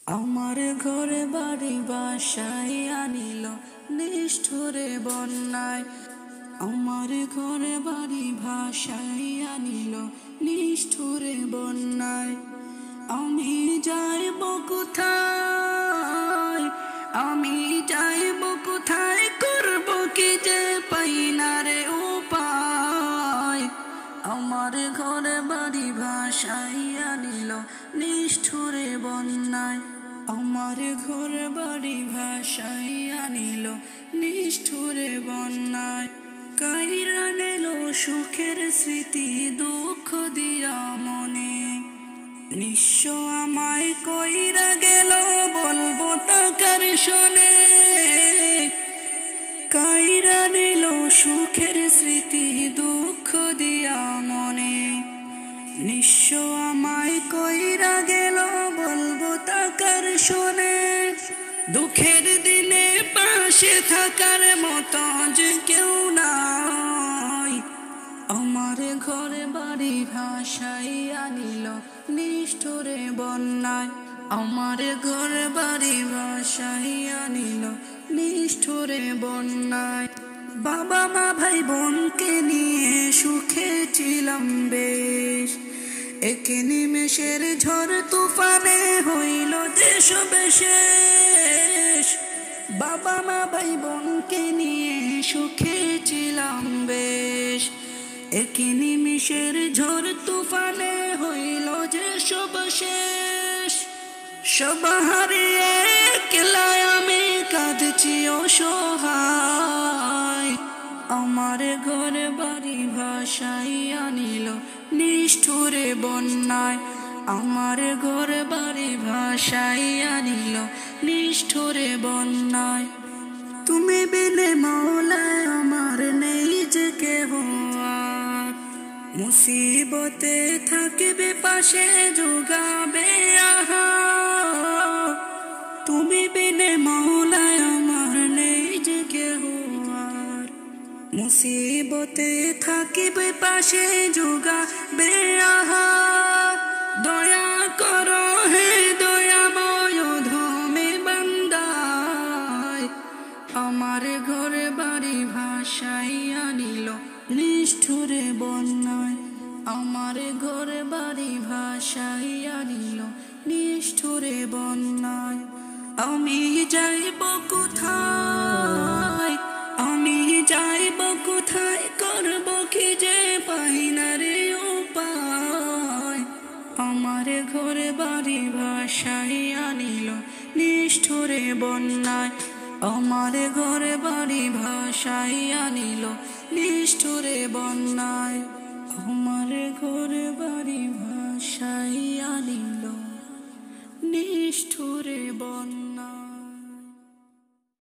আমার ঘরে বাড়ি বাসায় আনিল নিষ্ঠুরে বন্যায়। আমার ঘরে বাড়ি ভাসায় আনিল নিষ্ঠুরে বন্যায়। আমি যাইব কোথায়, আমি যাইব কোথায়, করব কি যে পাই না রে উপায়। আমার ঘরে বাড়ি ভাসায় আনিল নিষ্ঠুরে বন্যায়। আমার ঘরে বাড়ি ভাসায় আনিল নিষ্ঠুরে বন্যায়। কাইরা নিল সুখের স্মৃতি দুঃখ দিয়া মনে, নিঃস্ব আমায় কইরা গেল বলবো টাকার শোনে। কাইরা নিল সুখের স্মৃতি দুঃখ দিয়া মনে, নিঃস্ব আমায় কইরা গেল বলবো টাকার শোনে। দুঃখের দিনে পাশে থাকার মতো যে কেউ নাই। আমার ঘরে বাড়ি ভাসায় আনিল নিষ্ঠুরে বন্যায়। আমার ঘরে বাড়ি ভাসায় আনিল নিষ্ঠুরে বন্যায়। বাবা মা ভাই বোনকে নিয়ে সুখে ছিলাম বেশ, এক নিমেষের ঝড় তুফানে হইল দেশ শেষ। বাবা মা ভাই বোনকে নিয়ে সুখে ছিলাম বেশ, এক নিমেষের ঝড় তুফানে হইল যে সব শেষ। সব হারিয়ে একলা আমি কাঁদছি অসহায়। আমার ঘরে বাড়ি ভাসায় আনিল নিষ্ঠুরে বন্যায়। আমার ঘরে বাড়ি ভাসায় আনিল নিষ্ঠুরে বন্যায়। তুমি বিনে মওলায় আমার নেই যে কেহ আর, মুসিবতে থাকবে পাশে যোগাবে আহার। তুমি বিনে মওলায় আমার নেই যে কেহ আর, মুসিবতে থাকিবে পাশে যোগাবে আহার। দয়া করো হে দয়াময় ধমে বান্দায়। আমার ঘরে বাড়ি ভাসায় আনিল নিষ্ঠুরে বন্যায়। আমার ঘরে বাড়ি ভাসায় আনিল নিষ্ঠুরে বন্যায়। আমি যাইব কোথায়, আমি যাইব কোথায়, করব কি যে পাই না রে উপায়। আমার ঘরে বাড়ি ভাসায় আনিল নিষ্ঠুরে বন্যায়। আমার ঘরে বাড়ি ভাসায় আনিল নিষ্ঠুরে বন্যায়। আমার ঘরে বাড়ি ভাসায় আনিল